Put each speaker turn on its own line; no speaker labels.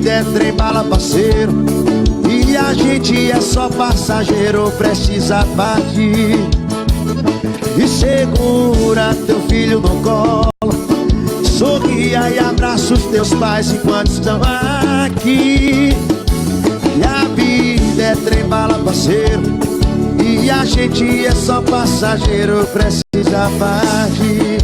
vida é trem bala, parceiro, e a gente é só passageiro, precisa partir. E segura teu filho no colo, sorria e abraça os teus pais enquanto estão aqui. E a vida é trem bala, parceiro, e a gente é só passageiro, precisa partir.